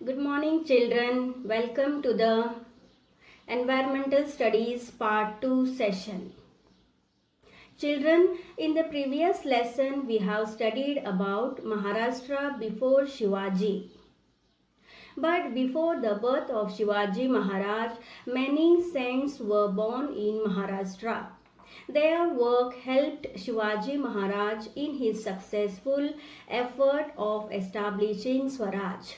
Good morning, children. Welcome to the Environmental Studies Part 2 session. Children, in the previous lesson, we have studied about Maharashtra before Shivaji. But before the birth of Shivaji Maharaj, many saints were born in Maharashtra. Their work helped Shivaji Maharaj in his successful effort of establishing Swaraj.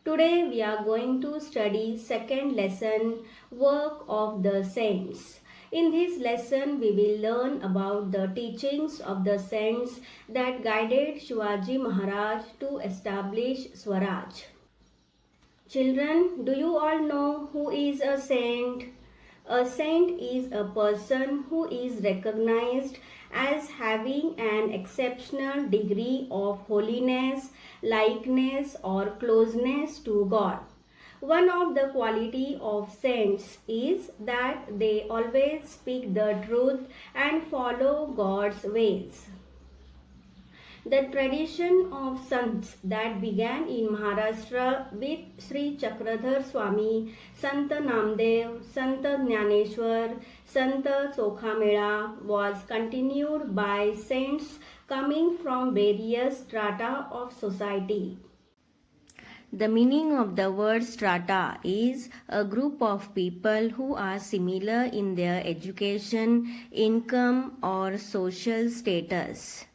Today we are going to study second lesson, Work of the Saints. In this lesson we will learn about the teachings of the saints that guided Shivaji Maharaj to establish Swaraj. Children, do you all know who is a saint? A saint is a person who is recognized as having an exceptional degree of holiness, likeness or closeness to God. One of the quality of saints is that they always speak the truth and follow God's ways. The tradition of sants that began in Maharashtra with Sri Chakradhar Swami, Sant Namdev, Sant Jnaneshwar, Sant Chokhamela was continued by saints coming from various strata of society. The meaning of the word strata is a group of people who are similar in their education, income or social status.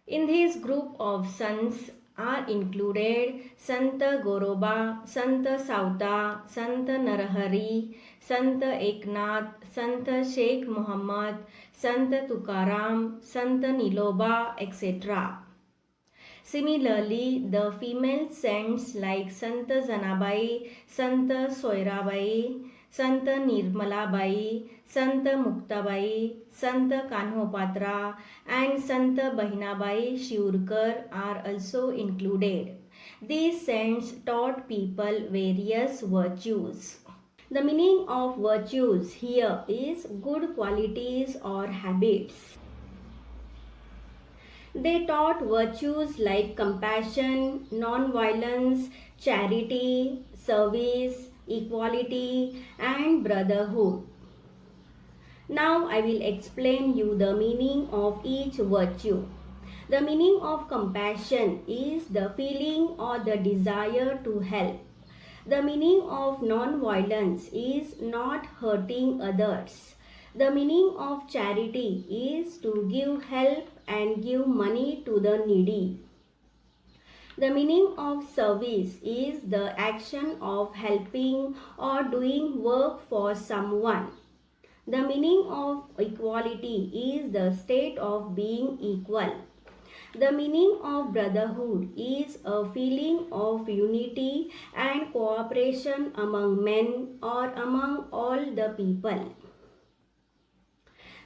In this group of sants are included Sant Goroba, Sant Sauta, Sant Narahari, Sant Eknath, Sant Sheikh Muhammad, Sant Tukaram, Sant Niloba, etc. Similarly, the female saints like Sant Janabai, Sant Soirabai, Sant Nirmalabai, Sant Muktabai, Sant Kanhopatra and Sant Bahinabai Shiurkar are also included. These saints taught people various virtues. The meaning of virtues here is good qualities or habits. They taught virtues like compassion, non-violence, charity, service, equality and brotherhood. Now I will explain you the meaning of each virtue. The meaning of compassion is the feeling or the desire to help. The meaning of non-violence is not hurting others. The meaning of charity is to give help and give money to the needy. The meaning of service is the action of helping or doing work for someone. The meaning of equality is the state of being equal. The meaning of brotherhood is a feeling of unity and cooperation among men or among all the people.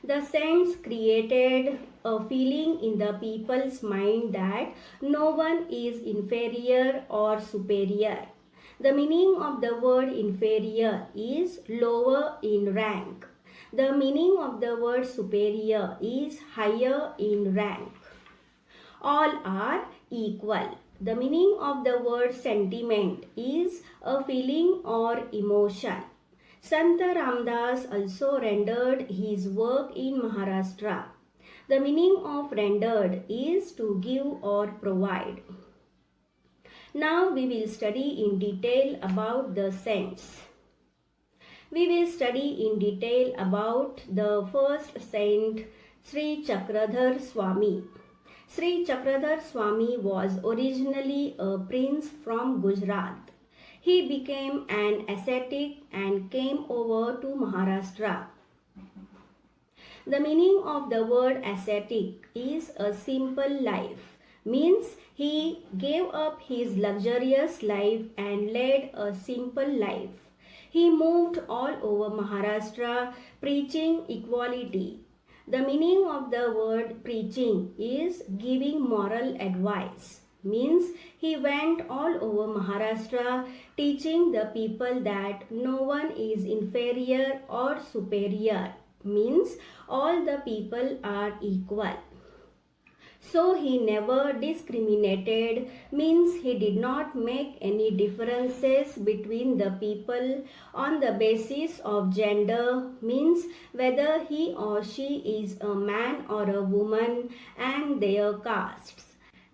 The saints created a feeling in the people's mind that no one is inferior or superior. The meaning of the word inferior is lower in rank. The meaning of the word superior is higher in rank. All are equal. The meaning of the word sentiment is a feeling or emotion. Sant Ramdas also rendered his work in Maharashtra. The meaning of rendered is to give or provide. Now we will study in detail about the saints. We will study in detail about the first saint, Sri Chakradhar Swami. Sri Chakradhar Swami was originally a prince from Gujarat. He became an ascetic and came over to Maharashtra. The meaning of the word ascetic is a simple life, means he gave up his luxurious life and led a simple life. He moved all over Maharashtra preaching equality. The meaning of the word preaching is giving moral advice. Means he went all over Maharashtra teaching the people that no one is inferior or superior. Means all the people are equal. So he never discriminated, means he did not make any differences between the people on the basis of gender, means whether he or she is a man or a woman, and their castes.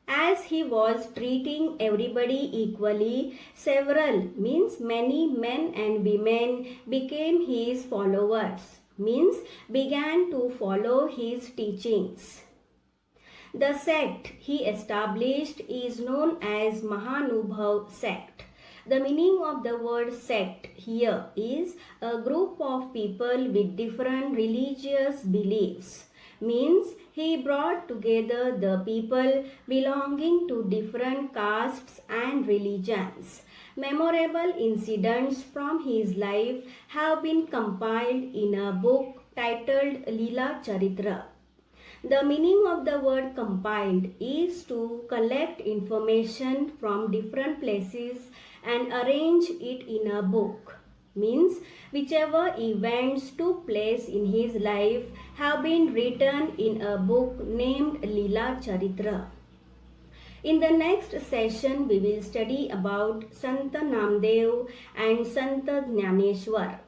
As he was treating everybody equally, several, means many men and women became his followers, means began to follow his teachings. The sect he established is known as Mahanubhav sect. The meaning of the word sect here is a group of people with different religious beliefs. Means he brought together the people belonging to different castes and religions. Memorable incidents from his life have been compiled in a book titled Leela Charitra. The meaning of the word compiled is to collect information from different places and arrange it in a book. Means whichever events took place in his life have been written in a book named Leela Charitra. In the next session, we will study about Santa Namdev and Santa Jnaneshwar.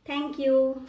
Thank you.